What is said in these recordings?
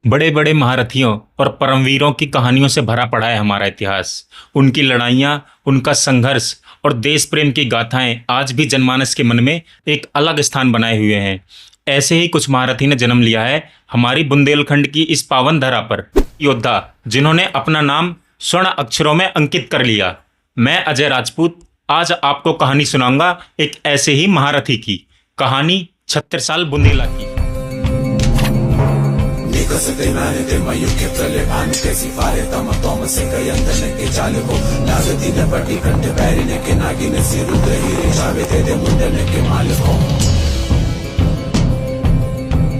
बड़े बड़े महारथियों और परमवीरों की कहानियों से भरा पड़ा है हमारा इतिहास। उनकी लड़ाइयाँ, उनका संघर्ष और देश प्रेम की गाथाएं आज भी जनमानस के मन में एक अलग स्थान बनाए हुए हैं। ऐसे ही कुछ महारथी ने जन्म लिया है हमारी बुंदेलखंड की इस पावन धरा पर। योद्धा जिन्होंने अपना नाम स्वर्ण अक्षरों में अंकित कर लिया। मैं अजय राजपूत आज आपको कहानी सुनाऊंगा एक ऐसे ही महारथी की। कहानी छत्रसाल बुंदेला की।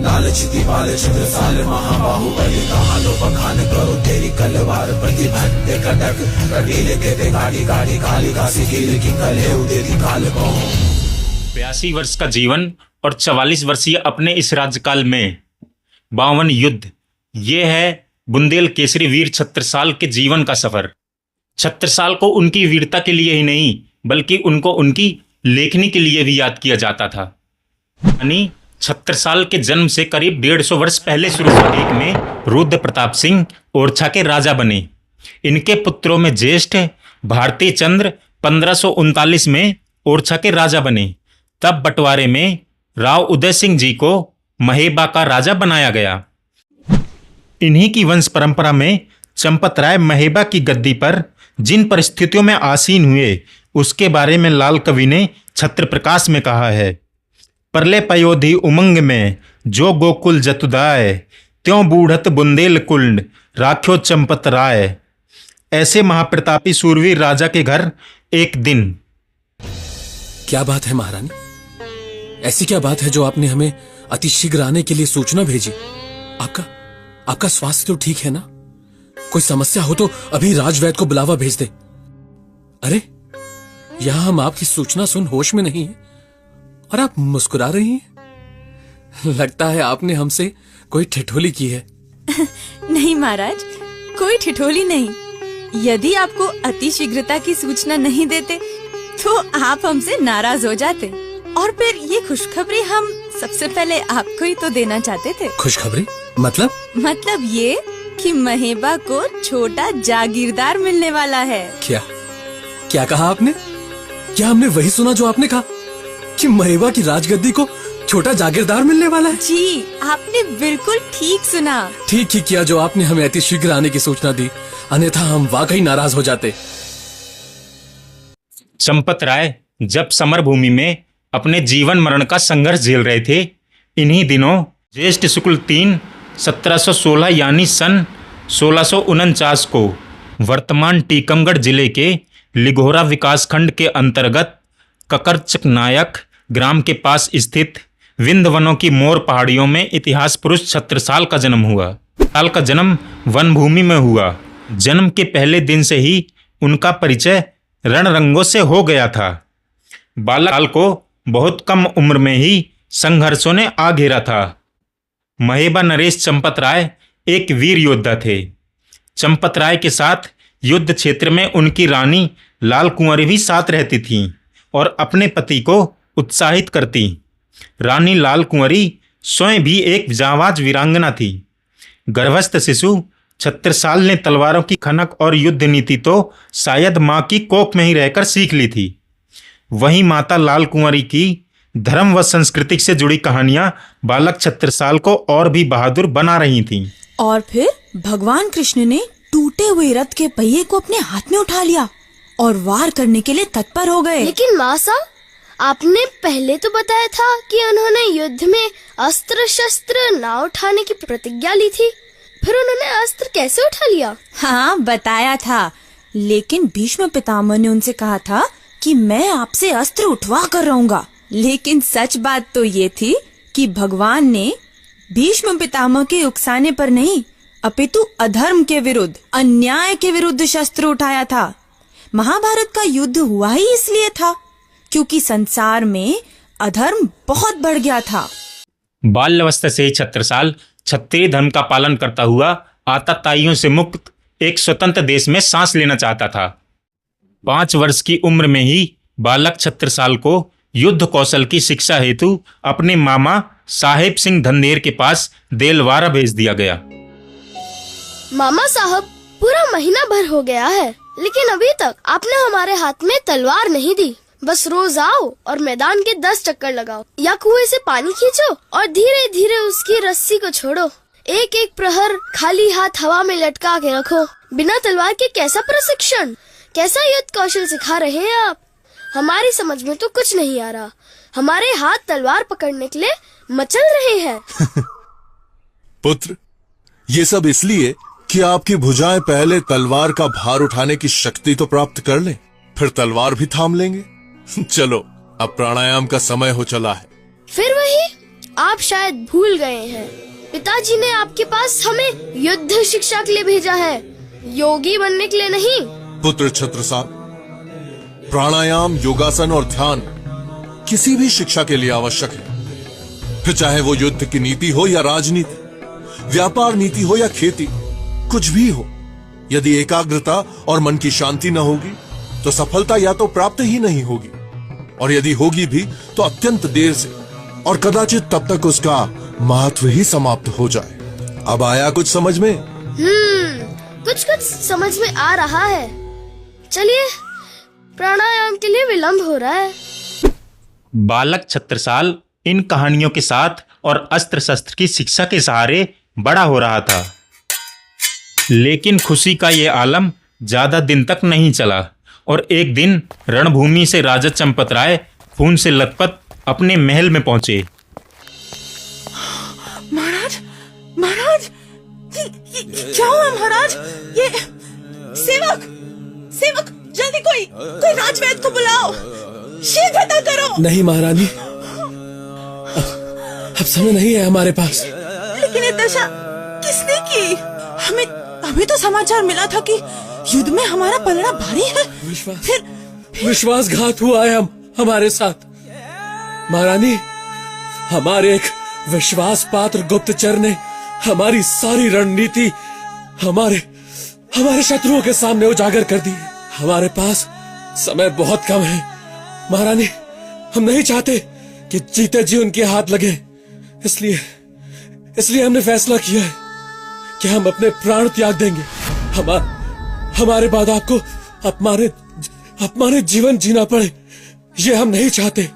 लालच दीवाल छत्रसाल महाबाहुबली कहां लो बखान करो तेरी कलवार प्रतिभद्र कटक कटीले के दे गाड़ी गाड़ी काली कासी कील की कले उदे दी काल को। 82 वर्ष का जीवन और 44 वर्षीय अपने इस राज्यकाल में 52 युद्ध, ये है बुंदेल केसरी वीर छत्रसाल के जीवन का सफर। छत्रसाल को उनकी वीरता के लिए ही नहीं बल्कि उनको उनकी लेखनी के लिए भी याद किया जाता था। यानी छत्रसाल के जन्म से करीब 150 वर्ष पहले 1601 में रुद्र प्रताप सिंह ओरछा के राजा बने। इनके पुत्रों में ज्येष्ठ भारती चंद्र 1539 में ओरछा के राजा बने। तब बंटवारे में राव उदय सिंह जी को महेबा का राजा बनाया गया। इन्हीं की वंश परंपरा में चंपत राय महेबा की गद्दी पर जिन परिस्थितियों में आसीन हुए उसके बारे में लाल कवि ने छत्र प्रकाश में कहा है। परले पयोधी उमंग में जो गोकुल जतुदाय, त्यों बूढ़त बुंदेल कुंड राख्यो चंपत राय। ऐसे महाप्रतापी सूरवीर राजा के घर एक दिन। क्या बात है महारानी, ऐसी क्या बात है जो आपने हमें अतिशीघ्र आने के लिए सूचना भेजी? आपका स्वास्थ्य तो ठीक है ना? कोई समस्या हो तो अभी राजवैद्य को बुलावा भेज दे। अरे यहां हम आपकी सूचना सुन होश में नहीं है और आप मुस्कुरा रही हैं। लगता है आपने हमसे कोई ठिठोली की है। नहीं महाराज, कोई ठिठोली नहीं। यदि आपको अति शीघ्रता की सूचना नहीं देते तो आप हमसे नाराज हो जाते और फिर ये खुशखबरी हम सबसे पहले आपको ही तो देना चाहते थे। खुशखबरी मतलब ये कि महेबा को छोटा जागीरदार मिलने वाला है। क्या कहा आपने? क्या हमने वही सुना जो आपने कहा कि महेबा की राजगद्दी को छोटा जागीरदार मिलने वाला है? जी, आपने बिल्कुल ठीक सुना। ठीक ही किया जो आपने हमें अति शीघ्र आने की सूचना दी, अन्यथा हम वाकई नाराज हो जाते। चंपत राय जब समर भूमि में अपने जीवन मरण का संघर्ष झेल रहे थे, इन्हीं दिनों ज्येष्ठ शुक्ल 3 1716 यानी सन 1649 को वर्तमान टीकमगढ़ जिले के लिघोरा विकासखंड के अंतर्गत ककरचक नायक ग्राम के पास स्थित विंध्य वनों की मोर पहाड़ियों में इतिहास पुरुष छत्रसाल का जन्म हुआ। छत्रसाल का जन्म वन भूमि में हुआ। जन्म के पहले दिन से ही उनका परिचय रणरंगों से हो गया था। बालक को बहुत कम उम्र में ही संघर्षों ने आ घेरा था। महेबा नरेश चंपत राय एक वीर योद्धा थे। चंपत राय के साथ युद्ध क्षेत्र में उनकी रानी लाल कुंवरी भी साथ रहती थीं और अपने पति को उत्साहित करती। रानी लाल कुंवरी स्वयं भी एक जांबाज वीरांगना थी। गर्भस्थ शिशु छत्रसाल ने तलवारों की खनक और युद्ध नीति तो शायद मां की कोख में ही रहकर सीख ली थी। वहीं माता लाल कुंवरी की धर्म व संस्कृति से जुड़ी कहानियां बालक छत्रसाल को और भी बहादुर बना रही थीं। और फिर भगवान कृष्ण ने टूटे हुए रथ के पहिए को अपने हाथ में उठा लिया और वार करने के लिए तत्पर हो गए। लेकिन माँ साहब, आपने पहले तो बताया था कि उन्होंने युद्ध में अस्त्र शस्त्र ना उठाने की प्रतिज्ञा ली थी, फिर उन्होंने अस्त्र कैसे उठा लिया? हाँ बताया था, लेकिन भीष्म पितामह ने उनसे कहा था कि मैं आपसे अस्त्र उठवा कर रहूंगा। लेकिन सच बात तो ये थी कि भगवान ने भीष्म पितामह के उकसाने पर नहीं अपितु अधर्म के विरुद्ध, अन्याय के विरुद्ध शस्त्र उठाया था। महाभारत का युद्ध हुआ ही इसलिए था क्योंकि संसार में अधर्म बहुत बढ़ गया था। बाल्यावस्था से ही छत्रसाल क्षत्रिय धर्म का पालन करता हुआ आताताइयों से मुक्त एक स्वतंत्र देश में सांस लेना चाहता था। 5 वर्ष की उम्र में ही बालक छत्रसाल को युद्ध कौशल की शिक्षा हेतु अपने मामा साहेब सिंह धंधेर के पास देलवारा भेज दिया गया। मामा साहब, पूरा महीना भर हो गया है, लेकिन अभी तक आपने हमारे हाथ में तलवार नहीं दी। बस रोज आओ और मैदान के 10 चक्कर लगाओ या कुएं से पानी खींचो और धीरे धीरे उसकी रस्सी को छोड़ो। एक एक प्रहर खाली हाथ हवा में लटका के रखो। बिना तलवार के कैसा प्रशिक्षण, कैसा युद्ध कौशल सिखा रहे हैं आप? हमारी समझ में तो कुछ नहीं आ रहा। हमारे हाथ तलवार पकड़ने के लिए मचल रहे हैं। पुत्र, ये सब इसलिए कि आपकी भुजाएं पहले तलवार का भार उठाने की शक्ति तो प्राप्त कर लें, फिर तलवार भी थाम लेंगे। चलो, अब प्राणायाम का समय हो चला है। फिर वही, आप शायद भूल गए हैं। पिताजी ने आपके पास हमें युद्ध शिक्षा के लिए भेजा है, योगी बनने के लिए नहीं। पुत्र छत्रसाल, प्राणायाम, योगासन और ध्यान किसी भी शिक्षा के लिए आवश्यक है। फिर चाहे वो युद्ध की नीति हो या राजनीति, व्यापार नीति हो या खेती, कुछ भी हो। यदि एकाग्रता और मन की शांति न होगी तो सफलता या तो प्राप्त ही नहीं होगी, और यदि होगी भी तो अत्यंत देर से, और कदाचित तब तक उसका महत्व ही समाप्त हो जाए। अब आया कुछ समझ में? कुछ कुछ समझ में आ रहा है। चलिए, प्राणायाम के लिए विलंब हो रहा है। बालक छत्रसाल इन कहानियों के साथ और अस्त्र शस्त्र की शिक्षा के सहारे बड़ा हो रहा था। लेकिन खुशी का ये आलम ज्यादा दिन तक नहीं चला और एक दिन रणभूमि से राजा चंपतराय खून से लथपथ अपने महल में पहुंचे। महाराज, महाराज, क्या हुआ महाराज? ये सेवक, सेवक, जल्दी कोई राजवैद्य को बुलाओ, शीघ्रता करो। नहीं महारानी, अब समय नहीं है हमारे पास। लेकिन ये दशा किसने की? हमें तो समाचार मिला था कि युद्ध में हमारा पलड़ा भारी है। विश्वासघात हुआ है हमारे साथ। महारानी, हमारे एक विश्वास पात्र गुप्तचर ने हमारी सारी रणनीति हमारे शत्रुओं के सामने उजागर कर दी है। हमारे पास समय बहुत कम है महारानी। हम नहीं चाहते कि जीते जी उनके हाथ लगे, इसलिए हमने फैसला किया है कि हम अपने प्राण त्याग देंगे। हमारे बाद आपको अपमानित जीवन जीना पड़े, ये हम नहीं चाहते।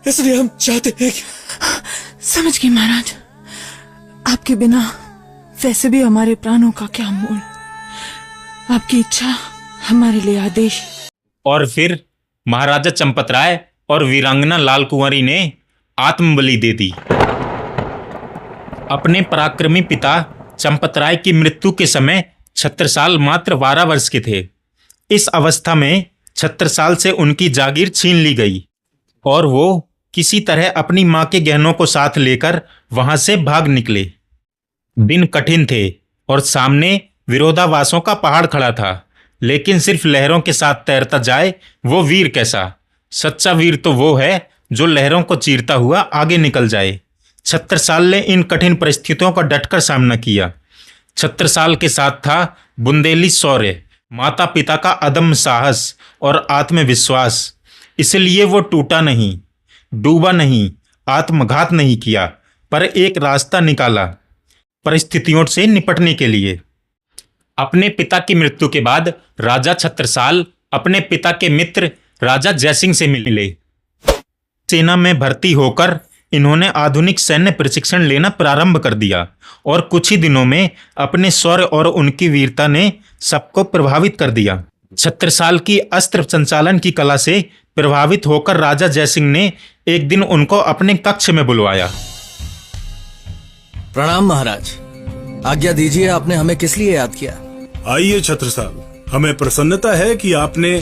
इसलिए हम चाहते हैं कि... समझ गई महाराज, आपके बिना वैसे भी हमारे प्राणों का क्या मोल। आपकी इच्छा हमारे लिए आदेश। और फिर महाराजा चंपतराय और वीरांगना लाल कुंवरी ने आत्मबलि दे दी। अपने पराक्रमी पिता चंपतराय की मृत्यु के समय छत्रसाल मात्र 12 वर्ष के थे। इस अवस्था में छत्रसाल से उनकी जागीर छीन ली गई और वो किसी तरह अपनी मां के गहनों को साथ लेकर वहां से भाग निकले। दिन कठिन थे और सामने विरोधाभासों का पहाड़ खड़ा था, लेकिन सिर्फ लहरों के साथ तैरता जाए वो वीर कैसा? सच्चा वीर तो वो है जो लहरों को चीरता हुआ आगे निकल जाए। छत्रसाल ने इन कठिन परिस्थितियों का डटकर सामना किया। छत्रसाल के साथ था बुंदेली शौर्य, माता पिता का अदम्य साहस और आत्मविश्वास। इसलिए वो टूटा नहीं, डूबा नहीं, आत्मघात नहीं किया, पर एक रास्ता निकाला परिस्थितियों से निपटने के लिए। अपने पिता की मृत्यु के बाद राजा छत्रसाल अपने पिता के मित्र राजा जयसिंह से मिले। सेना में भर्ती होकर इन्होंने आधुनिक सैन्य प्रशिक्षण लेना प्रारंभ कर दिया और कुछ ही दिनों में अपने शौर्य और उनकी वीरता ने सबको प्रभावित कर दिया। छत्रसाल की अस्त्र संचालन की कला से प्रभावित होकर राजा जयसिंह ने एक दिन उनको अपने कक्ष में बुलवाया। प्रणाम महाराज, आज्ञा दीजिए, आपने हमें किस लिए याद किया? आइए छत्रसाल, हमें प्रसन्नता है कि आपने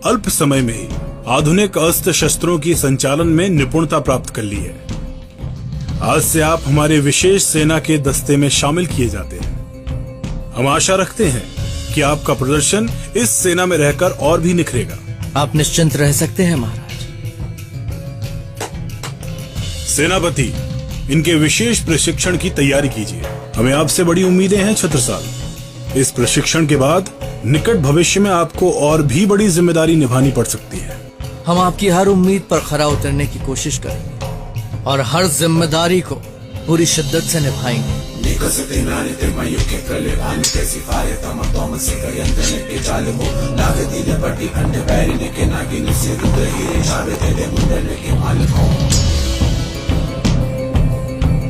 अल्प समय में ही आधुनिक अस्त्र शस्त्रों की संचालन में निपुणता प्राप्त कर ली है। आज से आप हमारे विशेष सेना के दस्ते में शामिल किए जाते हैं। हम आशा रखते हैं कि आपका प्रदर्शन इस सेना में रहकर और भी निखरेगा। आप निश्चिंत रह सकते हैं महाराज। सेनापति, इनके विशेष प्रशिक्षण की तैयारी कीजिए। हमें आपसे बड़ी उम्मीदें हैं छत्रसाल। इस प्रशिक्षण के बाद निकट भविष्य में आपको और भी बड़ी जिम्मेदारी निभानी पड़ सकती है। हम आपकी हर उम्मीद पर खरा उतरने की कोशिश करेंगे और हर जिम्मेदारी को पूरी शिद्दत से निभाएंगे। कसते नारे ते मयू के कले भानु के सिफारे तम तोम से कयंतने के चाल हो नाग दिल पट्टी खंड पैरिने के नागिन से रुद्र हीरे छावे तेरे मुंडन के मालिक हो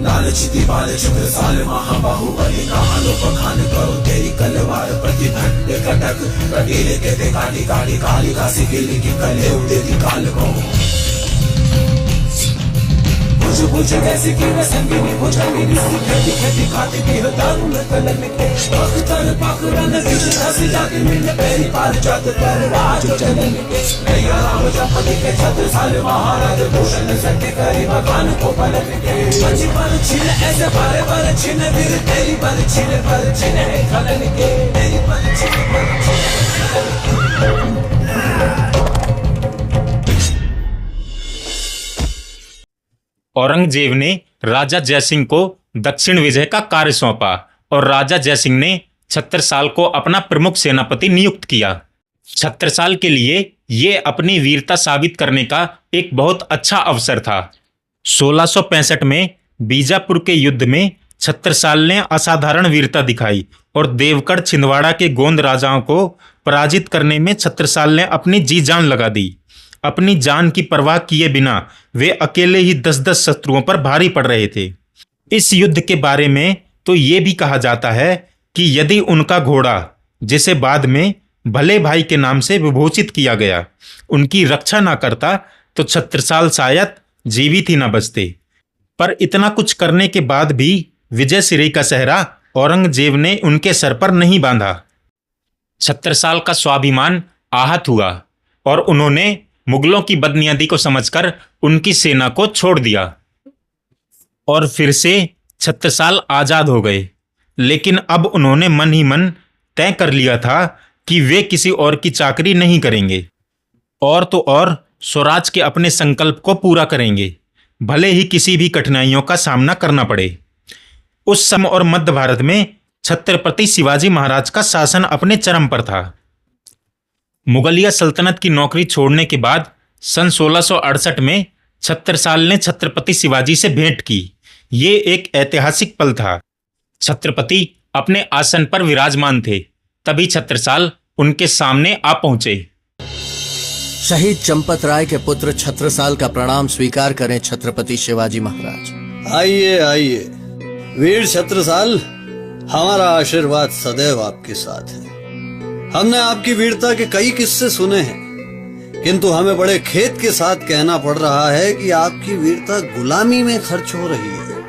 लालचिति बाल छत्र साल महाबाहुबली कहाँ लो बखान करो तेरी कलवार प्रतिभट कटक कटीले के ते काटी काटी काली का सिकिली की कले तेरी काल को बुझ कैसे की मैं संगीनी बुझानी खेती खेती खाती की हो दारू में कलर में के पाकिस्तान पाकुड़ा न किसी हंसी जाती मिलने पैरी पार जाते पर राज चलन के मैं यारा हो जब पति के छत्र साल महाराज भूषण सके करी मकान को पलट के अच्छी पर छीन ऐसे बारे बारे छीन फिर तेरी पर छीन है खलन के तेरी पर छीन औरंगजेब ने राजा जयसिंह को दक्षिण विजय का कार्य सौंपा और राजा जयसिंह ने छत्रसाल को अपना प्रमुख सेनापति नियुक्त किया। छत्रसाल के लिए ये अपनी वीरता साबित करने का एक बहुत अच्छा अवसर था। 1665 में बीजापुर के युद्ध में छत्रसाल ने असाधारण वीरता दिखाई और देवगढ़ छिंदवाड़ा के गोंद राजाओं को पराजित करने में छत्रसाल ने अपनी जी जान लगा दी। अपनी जान की परवाह किए बिना वे अकेले ही 10-10 शत्रुओं पर भारी पड़ रहे थे। इस युद्ध के बारे में तो ये भी कहा जाता है कि यदि उनका घोड़ा, जिसे बाद में भले भाई के नाम से विभूषित किया गया, उनकी रक्षा ना करता तो छत्रसाल शायद जीवित ही ना बचते। पर इतना कुछ करने के बाद भी विजय सिरे का सेहरा औरंगजेब ने उनके सर पर नहीं बांधा। छत्रसाल का स्वाभिमान आहत हुआ और उन्होंने मुगलों की बदनीयती को समझकर उनकी सेना को छोड़ दिया और फिर से छत्रसाल आजाद हो गए। लेकिन अब उन्होंने मन ही मन तय कर लिया था कि वे किसी और की चाकरी नहीं करेंगे और तो और स्वराज के अपने संकल्प को पूरा करेंगे, भले ही किसी भी कठिनाइयों का सामना करना पड़े। उस समय और मध्य भारत में छत्रपति शिवाजी महाराज का शासन अपने चरम पर था। मुगलिया सल्तनत की नौकरी छोड़ने के बाद सन 1668 में छत्रसाल ने छत्रपति शिवाजी से भेंट की। ये एक ऐतिहासिक पल था। छत्रपति अपने आसन पर विराजमान थे, तभी छत्रसाल उनके सामने आ पहुंचे। शहीद चंपत राय के पुत्र छत्रसाल का प्रणाम स्वीकार करें छत्रपति शिवाजी महाराज। आइए आइए वीर छत्रसाल, हमारा आशीर्वाद सदैव आपके साथ है। हमने आपकी वीरता के कई किस्से सुने हैं, किंतु हमें बड़े खेद के साथ कहना पड़ रहा है कि आपकी वीरता गुलामी में खर्च हो रही है,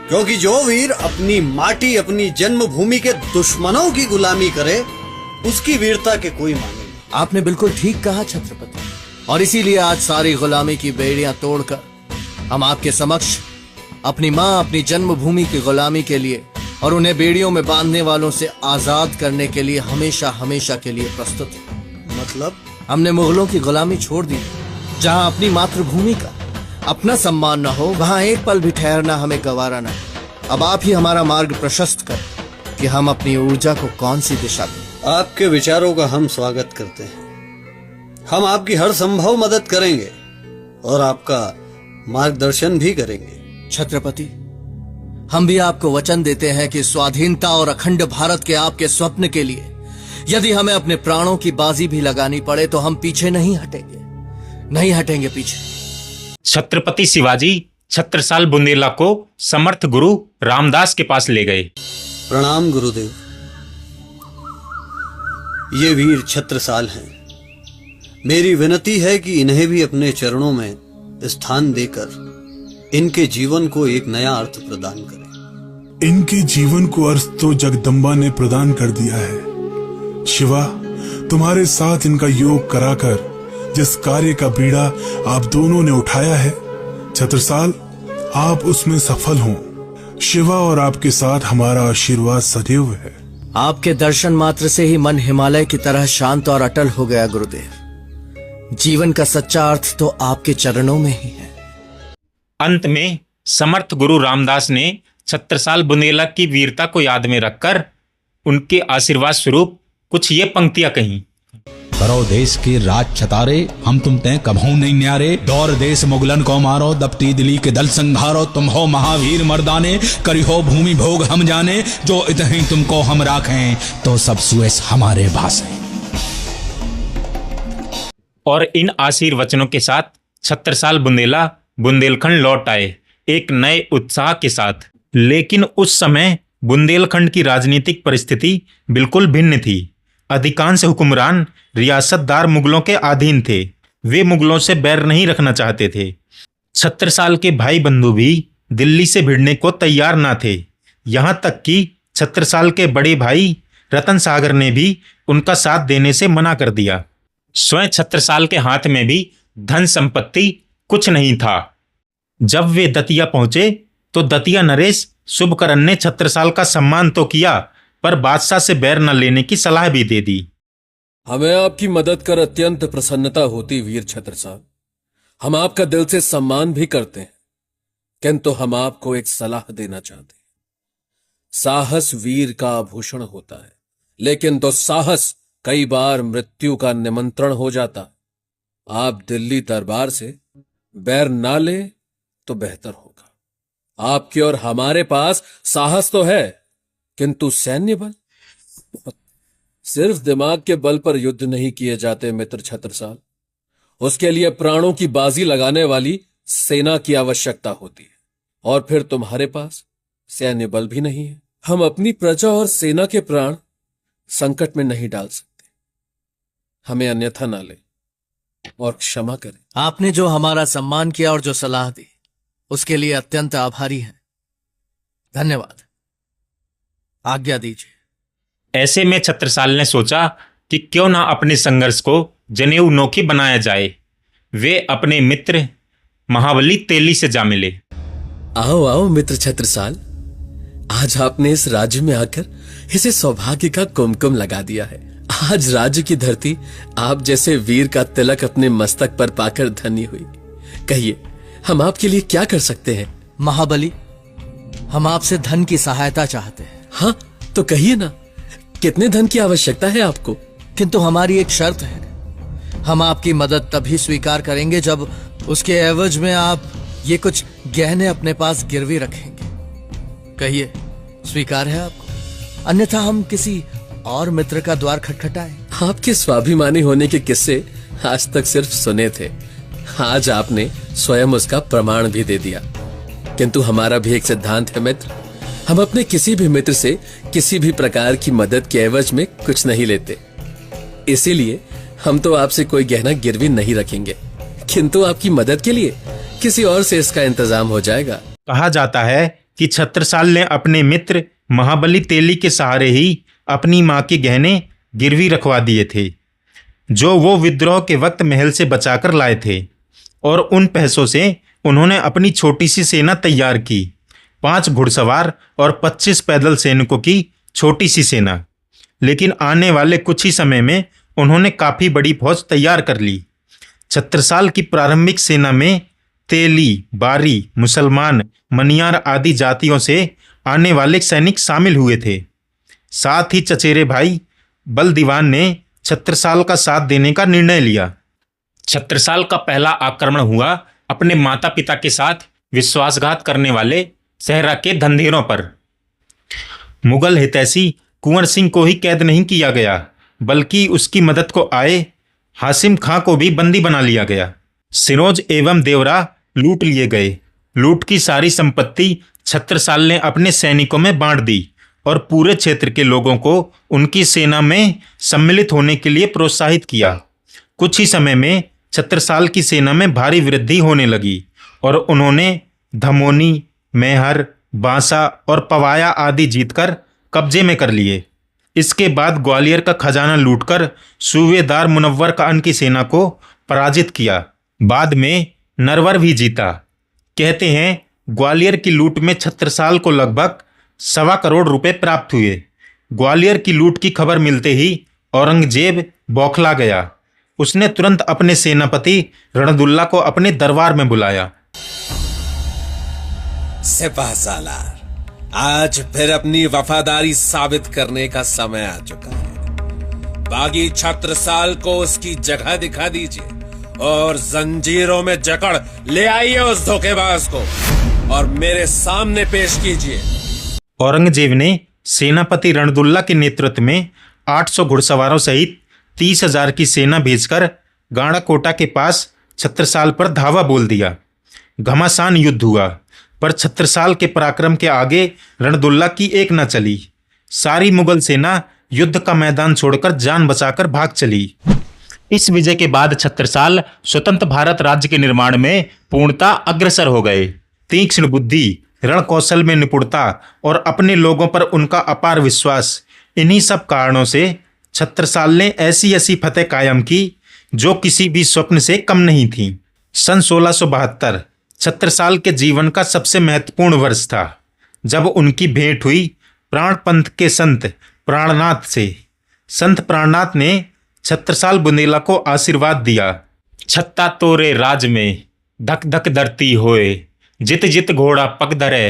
क्योंकि जो वीर अपनी माटी, अपनी जन्मभूमि के दुश्मनों की गुलामी करे, उसकी वीरता के कोई माने नहीं। आपने बिल्कुल ठीक कहा छत्रपति, और इसीलिए आज सारी गुलामी की बेड़ियां तोड़कर हम आपके समक्ष अपनी माँ, अपनी जन्मभूमि की गुलामी के लिए और उन्हें बेड़ियों में बांधने वालों से आजाद करने के लिए हमेशा हमेशा के लिए प्रस्तुत हैं। मतलब हमने मुगलों की गुलामी छोड़ दी। जहां अपनी मातृभूमि का अपना सम्मान न हो, वहां एक पल भी ठहरना हमें गवारा न हो। अब आप ही हमारा मार्ग प्रशस्त करें कि हम अपनी ऊर्जा को कौन सी दिशा दें। आपके विचारों का हम स्वागत करते हैं। हम आपकी हर संभव मदद करेंगे और आपका मार्गदर्शन भी करेंगे। छत्रपति, हम भी आपको वचन देते हैं कि स्वाधीनता और अखंड भारत के आपके स्वप्न के लिए यदि हमें अपने प्राणों की बाजी भी लगानी पड़े तो हम पीछे नहीं हटेंगे पीछे। छत्रपति शिवाजी छत्रसाल बुंदेला को समर्थ गुरु रामदास के पास ले गए। प्रणाम गुरुदेव। ये वीर छत्रसाल हैं। मेरी विनती है कि इन्हें भी अपने चरणों में स्थान देकर इनके जीवन को एक नया अर्थ प्रदान करें। इनके जीवन को अर्थ तो जगदम्बा ने प्रदान कर दिया है। शिवा, तुम्हारे साथ इनका योग कराकर जिस कार्य का बीड़ा आप दोनों ने उठाया है, छत्रसाल, आप उसमें सफल हों। शिवा और आपके साथ हमारा आशीर्वाद सदैव है। आपके दर्शन मात्र से ही मन हिमालय की तरह शांत और अटल हो गया गुरुदेव। जीवन का सच्चा अर्थ तो आपके चरणों में ही है। अंत में समर्थ गुरु रामदास ने छत्रसाल बुंदेला की वीरता को याद में रखकर उनके आशीर्वाद स्वरूप कुछ ये पंक्तियां कहीं। करो देश के राज छतारे, हम तुम तय कभू नहीं न्यारे। दौर देश मुगलन को मारो, दबती दिली के दल संघारो। तुम हो महावीर मर्दाने, करी हो भूमि भोग हम जाने। जो इतहीं तुमको हम राखें, तो सब सुएस हमारे भाषे। और इन आशीर्वचनों के साथ छत्रसाल बुंदेला बुंदेलखंड लौट आए एक नए उत्साह के साथ। लेकिन उस समय बुंदेलखंड की राजनीतिक परिस्थिति बिल्कुल भिन्न थी। अधिकांश हुक्मरान रियासतदार मुगलों के अधीन थे। वे मुगलों से बैर नहीं रखना चाहते थे। छत्रसाल के भाई बंधु भी दिल्ली से भिड़ने को तैयार ना थे। यहाँ तक कि छत्रसाल के बड़े भाई रतन सागर ने भी उनका साथ देने से मना कर दिया। स्वयं छत्रसाल के हाथ में भी धन संपत्ति कुछ नहीं था। जब वे दतिया पहुंचे तो दतिया नरेश शुभकरण ने छत्रसाल का सम्मान तो किया, पर बादशाह से बैर न लेने की सलाह भी दे दी। हमें आपकी मदद कर अत्यंत प्रसन्नता होती वीर छत्रसाल। हम आपका दिल से सम्मान भी करते हैं, किंतु हम आपको एक सलाह देना चाहते हैं। साहस वीर का आभूषण होता है, लेकिन दुस्साहस कई बार मृत्यु का निमंत्रण हो जाता। आप दिल्ली दरबार से बैर ना ले तो बेहतर होगा। आपके और हमारे पास साहस तो है, किंतु सैन्य बल, सिर्फ दिमाग के बल पर युद्ध नहीं किए जाते मित्र छत्रसाल। उसके लिए प्राणों की बाजी लगाने वाली सेना की आवश्यकता होती है, और फिर तुम्हारे पास सैन्य बल भी नहीं है। हम अपनी प्रजा और सेना के प्राण संकट में नहीं डाल सकते। हमें अन्यथा ना ले और क्षमा करें। आपने जो हमारा सम्मान किया और जो सलाह दी, उसके लिए अत्यंत आभारी हैं। धन्यवाद। आज्ञा दीजिए। ऐसे में छत्रसाल ने सोचा कि क्यों ना अपने संघर्ष को जनेऊ नोखी बनाया जाए। वे अपने मित्र महाबली तेली से जा मिले। आओ आओ मित्र छत्रसाल, आज आपने इस राज्य में आकर इसे सौभाग्य का कुमकुम लगा दिया है। आज राज्य की धरती आप जैसे वीर का तिलक अपने मस्तक पर पाकर धन्य हुई। कहिए, हम आपके लिए क्या कर सकते हैं? महाबली, हम आपसे धन की सहायता चाहते हैं। हाँ, तो कहिए ना, कितने धन की आवश्यकता है आपको? किंतु हमारी एक शर्त है। हम आपकी मदद तभी स्वीकार करेंगे जब उसके एवज में आप ये कुछ गहने अपने पास गिरवी रखेंगे। कहिए, स्वीकार है आपको? अन्यथा हम किसी और मित्र का द्वार खटखटाएं। आपके स्वाभिमानी होने के किस्से आज तक सिर्फ सुने थे, आज आपने स्वयं उसका प्रमाण भी दे दिया। किंतु हमारा भी एक सिद्धांत है मित्र, हम अपने किसी भी मित्र से किसी भी प्रकार की मदद के एवज में कुछ नहीं लेते। इसीलिए हम तो आपसे कोई गहना गिरवी नहीं रखेंगे, किंतु आपकी मदद के लिए किसी और से इसका इंतजाम हो जाएगा। कहा जाता है कि छत्रसाल ने अपने मित्र महाबली तेली के सहारे ही अपनी मां के गहने गिरवी रखवा दिए थे, जो वो विद्रोह के वक्त महल से बचाकर लाए थे। और उन पैसों से उन्होंने अपनी छोटी सी सेना तैयार की, 5 घुड़सवार और 25 पैदल सैनिकों की छोटी सी सेना। लेकिन आने वाले कुछ ही समय में उन्होंने काफी बड़ी फौज तैयार कर ली। छत्रसाल की प्रारंभिक सेना में तेली, बारी, मुसलमान, मनियार आदि जातियों से आने वाले सैनिक शामिल हुए थे। साथ ही चचेरे भाई बल दीवान ने छत्रसाल का साथ देने का निर्णय लिया। छत्रसाल का पहला आक्रमण हुआ अपने माता पिता के साथ विश्वासघात करने वाले सहरा के धंधेरों पर। मुगल हितैषी कुंवर सिंह को ही कैद नहीं किया गया, बल्कि उसकी मदद को आए हासिम खां को भी बंदी बना लिया गया। सिरोज एवं देवरा लूट लिए गए। लूट की सारी संपत्ति छत्रसाल ने अपने सैनिकों में बांट दी और पूरे क्षेत्र के लोगों को उनकी सेना में सम्मिलित होने के लिए प्रोत्साहित किया। कुछ ही समय में छत्रसाल की सेना में भारी वृद्धि होने लगी और उन्होंने धमोनी, मैहर, बांसा और पवाया आदि जीतकर कब्जे में कर लिए। इसके बाद ग्वालियर का खजाना लूटकर सूबेदार मुनव्वर खान की सेना को पराजित किया। बाद में नरवर भी जीता। कहते हैं ग्वालियर की लूट में छत्रसाल को लगभग 1.25 करोड़ रुपए प्राप्त हुए। ग्वालियर की लूट की खबर मिलते ही औरंगजेब बौखला गया। उसने तुरंत अपने सेनापति रणदुल्ला को अपने दरबार में बुलाया। सिपाहसालार, आज फिर अपनी वफादारी साबित करने का समय आ चुका है। बागी छत्रसाल को उसकी जगह दिखा दीजिए और जंजीरों में जकड़ ले आइए उस धोखेबाज को और मेरे सामने पेश कीजिए। औरंगजेब ने सेनापति रणदुल्ला के नेतृत्व में 800 घुड़सवारों सहित 30,000 की सेना भेजकर गाड़ाकोटा के पास छत्रसाल पर धावा बोल दिया। घमासान युद्ध हुआ, पर छत्रसाल के पराक्रम के आगे रणदुल्ला की एक न चली। सारी मुगल सेना युद्ध का मैदान छोड़कर जान बचाकर भाग चली। इस विजय के बाद छत्रसाल स्वतंत्र भारत राज्य के निर्माण में पूर्णतः अग्रसर हो गए। तीक्ष्ण बुद्धि, रण कौशल में निपुणता और अपने लोगों पर उनका अपार विश्वास, इन्हीं सब कारणों से छत्रसाल ने ऐसी ऐसी फतेह कायम की जो किसी भी स्वप्न से कम नहीं थी। सन 1672 छत्रसाल के जीवन का सबसे महत्वपूर्ण वर्ष था, जब उनकी भेंट हुई प्राणपंथ के संत प्राणनाथ से। संत प्राणनाथ ने छत्रसाल बुंदेला को आशीर्वाद दिया। छत्ता तोरे राज में धक धक धरती होए, जित जित घोड़ा पग धरे,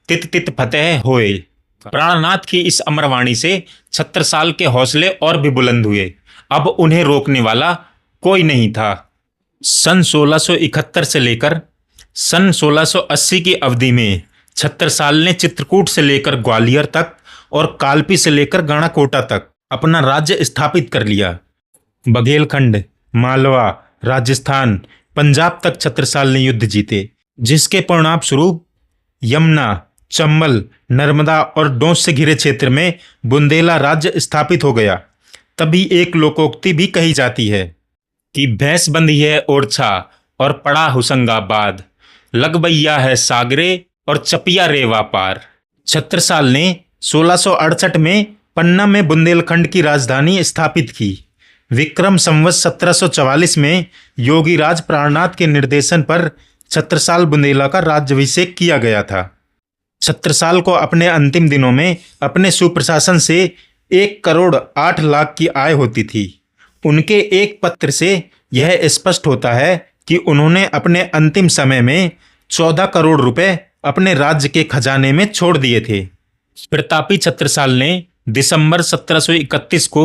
तित तित फतेह होए। प्राणनाथ की इस अमरवाणी से छत्रसाल के हौसले और भी बुलंद हुए। अब उन्हें रोकने वाला कोई नहीं था। सन 1671 से लेकर सन 1680 की अवधि में छत्रसाल ने चित्रकूट से लेकर ग्वालियर तक और कालपी से लेकर गाड़ाकोटा तक अपना राज्य स्थापित कर लिया। बघेलखंड, मालवा, राजस्थान, पंजाब तक छत्रसाल ने युद्ध जीते, जिसके परिणाम स्वरूप यमुना, चंबल, नर्मदा और डोंस से घिरे क्षेत्र में बुंदेला राज्य स्थापित हो गया। तभी एक लोकोक्ति भी कही जाती है कि भैंस बंधी है ओरछा और पड़ा हुसंगाबाद, लगबैया है सागरे और चपिया रेवा पार। छत्रसाल ने 1668 में पन्ना में बुंदेलखंड की राजधानी स्थापित की। विक्रम संवत 1744 में योगीराज प्राणनाथ के निर्देशन पर छत्रसाल बुंदेला का राज्याभिषेक किया गया था। छत्रसाल को अपने अंतिम दिनों में अपने सुप्रशासन से 1,08,00,000 की आय होती थी। उनके एक पत्र से यह स्पष्ट होता है कि उन्होंने अपने अंतिम समय में 14 करोड़ रुपए अपने राज्य के खजाने में छोड़ दिए थे। प्रतापी छत्रसाल ने दिसंबर 1731 को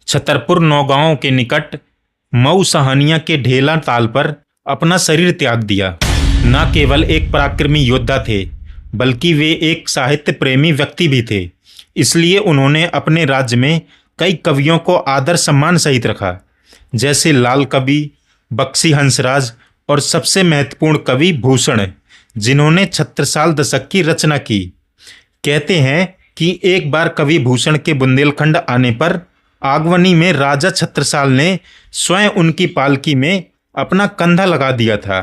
छतरपुर नौगांव के निकट मऊ सहानिया के ढेला ताल पर अपना शरीर त्याग दिया। न केवल एक पराक्रमी योद्धा थे, बल्कि वे एक साहित्य प्रेमी व्यक्ति भी थे। इसलिए उन्होंने अपने राज्य में कई कवियों को आदर सम्मान सहित रखा, जैसे लाल कवि, बक्सी हंसराज और सबसे महत्वपूर्ण कवि भूषण, जिन्होंने छत्रसाल दशक की रचना की। कहते हैं कि एक बार कवि भूषण के बुंदेलखंड आने पर आगवनी में राजा छत्रसाल ने स्वयं उनकी पालकी में अपना कंधा लगा दिया था।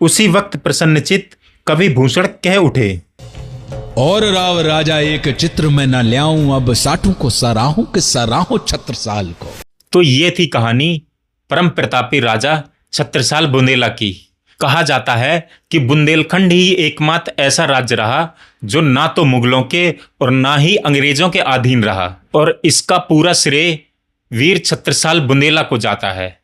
उसी वक्त प्रसन्नचित्त कवि भूषण कह उठे, और राव राजा एक चित्र में न ल्याऊं, अब साठों को सराहूं कि सराहूं छत्रसाल को। तो ये थी कहानी परम प्रतापी राजा छत्रसाल बुंदेला की। कहा जाता है कि बुंदेलखंड ही एकमात्र ऐसा राज्य रहा जो ना तो मुगलों के और ना ही अंग्रेजों के अधीन रहा, और इसका पूरा श्रेय वीर छत्रसाल बुंदेला को जाता है।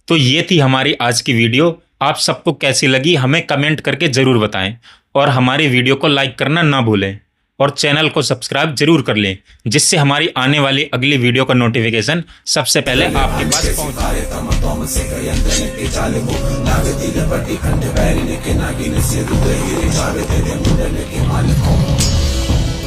तो ये थी हमारी आज की वीडियो। आप सबको कैसी लगी हमें कमेंट करके ज़रूर बताएं, और हमारी वीडियो को लाइक करना ना भूलें और चैनल को सब्सक्राइब जरूर कर लें, जिससे हमारी आने वाली अगली वीडियो का नोटिफिकेशन सबसे पहले आपके पास पहुंचे।